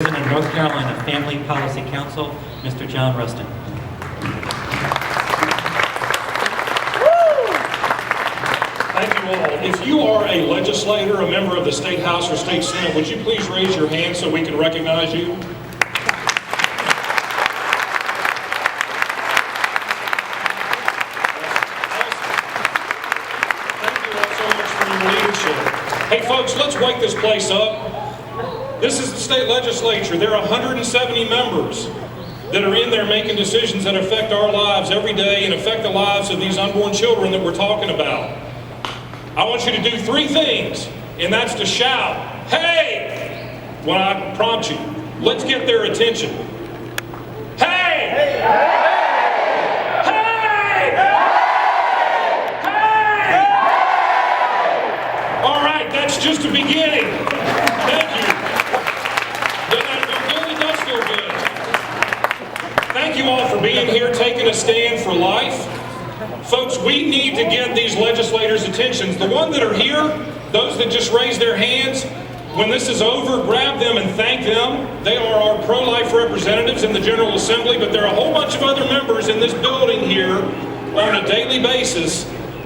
President of North Carolina Family Policy Council, Mr. John Rustin. Thank you all. If you are a legislator, a member of the State House or State Senate, would you please raise your hand so we can recognize you? Thank you all so much for your leadership. Hey folks, let's wake this place up. This is the state legislature. There are 170 members that are in there making decisions that affect our lives every day and affect the lives of these unborn children that we're talking about. I want you to do three things, and that's to shout, "Hey!" when I prompt you. Let's get their attention. Hey! Hey! Hey! Hey! All right, that's just the beginning. Thank you. Doesn't that feel good? It does feel good. Thank you all for being here, taking a stand for life. Folks, we need to get these legislators' attentions. The ones that are here, those that just raise their hands, when this is over, grab them and thank them. They are our pro-life representatives in the General Assembly, but there are a whole bunch of other members in this building here on a daily basis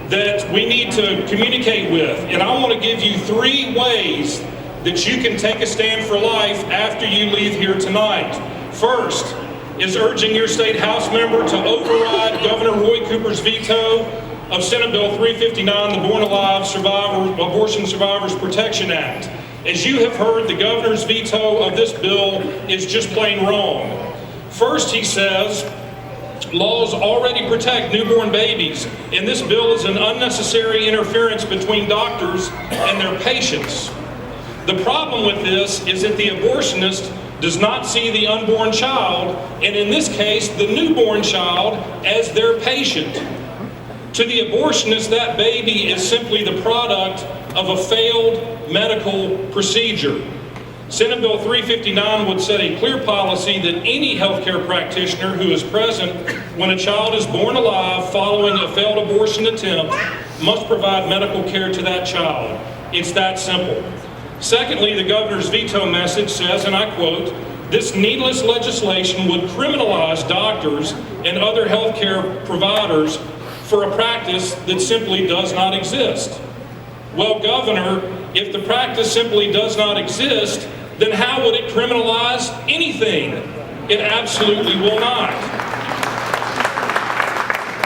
that we need to communicate with. And I want to give you three ways that you can take a stand for life after you leave here tonight. First is urging your state House member to override Governor Roy Cooper's veto of Senate Bill 359, the Born Alive Abortion Survivors Protection Act. As you have heard, the governor's veto of this bill is just plain wrong. First, he says, laws already protect newborn babies, and this bill is an unnecessary interference between doctors and their patients. The problem with this is that the abortionist does not see the unborn child, and in this case, the newborn child, as their patient. To the abortionist, that baby is simply the product of a failed medical procedure. Senate Bill 359 would set a clear policy that any healthcare practitioner who is present when a child is born alive following a failed abortion attempt must provide medical care to that child. It's that simple. Secondly, the governor's veto message says, and I quote, "This needless legislation would criminalize doctors and other healthcare providers for a practice that simply does not exist." Well, Governor, if the practice simply does not exist, then how would it criminalize anything? It absolutely will not.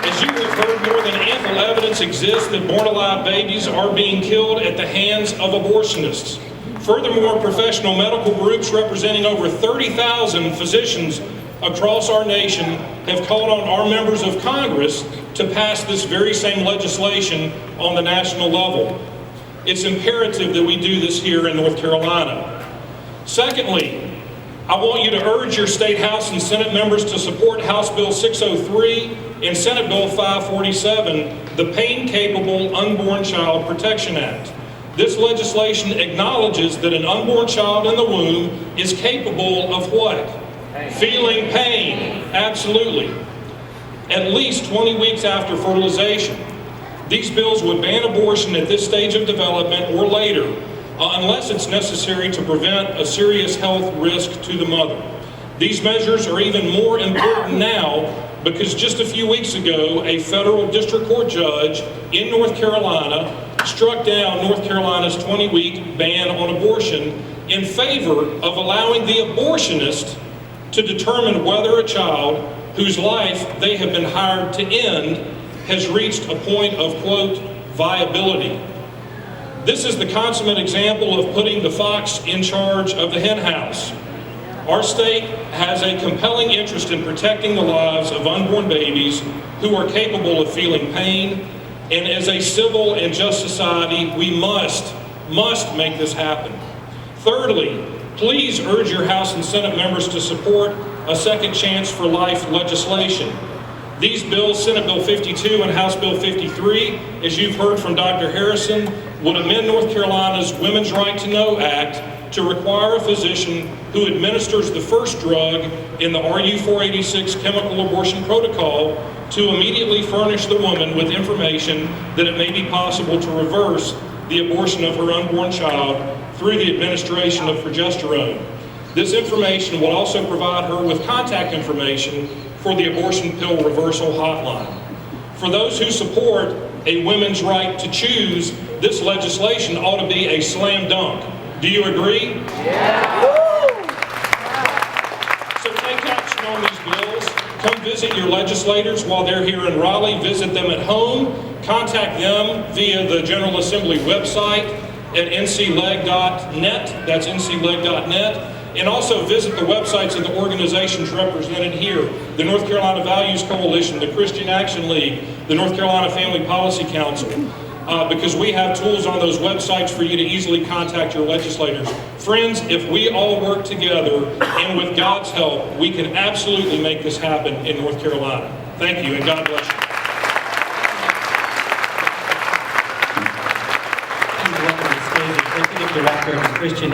As you have heard, more than ample evidence exists that born-alive babies are being killed at the hands of abortionists. Furthermore, professional medical groups representing over 30,000 physicians across our nation have called on our members of Congress to pass this very same legislation on the national level. It's imperative that we do this here in North Carolina. Secondly, I want you to urge your state House and Senate members to support House Bill 603 and Senate Bill 547, the Pain-Capable Unborn Child Protection Act. This legislation acknowledges that an unborn child in the womb is capable of what? Feeling pain. Absolutely. At least 20 weeks after fertilization. These bills would ban abortion at this stage of development or later, unless it's necessary to prevent a serious health risk to the mother. These measures are even more important now because just a few weeks ago, a federal district court judge in North Carolina struck down North Carolina's 20-week ban on abortion in favor of allowing the abortionist to determine whether a child whose life they have been hired to end has reached a point of, quote, viability. This is the consummate example of putting the fox in charge of the hen house. Our state has a compelling interest in protecting the lives of unborn babies who are capable of feeling pain, and as a civil and just society, we must make this happen. Thirdly, please urge your House and Senate members to support a second chance for life legislation. These bills, Senate Bill 52 and House Bill 53, as you've heard from Dr. Harrison, would amend North Carolina's Women's Right to Know Act to require a physician who administers the first drug in the RU-486 chemical abortion protocol to immediately furnish the woman with information that it may be possible to reverse the abortion of her unborn child through the administration of progesterone. This information will also provide her with contact information for the abortion pill reversal hotline. For those who support a women's right to choose, this legislation ought to be a slam dunk. Do you agree? Yeah. So take action on these bills. Come visit your legislators while they're here in Raleigh. Visit them at home. Contact them via the General Assembly website at ncleg.net. That's ncleg.net. And also visit the websites of the organizations represented here: the North Carolina Values Coalition, the Christian Action League, the North Carolina Family Policy Council, because we have tools on those websites for you to easily contact your legislators. Friends, if we all work together and with God's help, we can absolutely make this happen in North Carolina. Thank you, and God bless you. Please welcome to the stage Executive Director of the Christian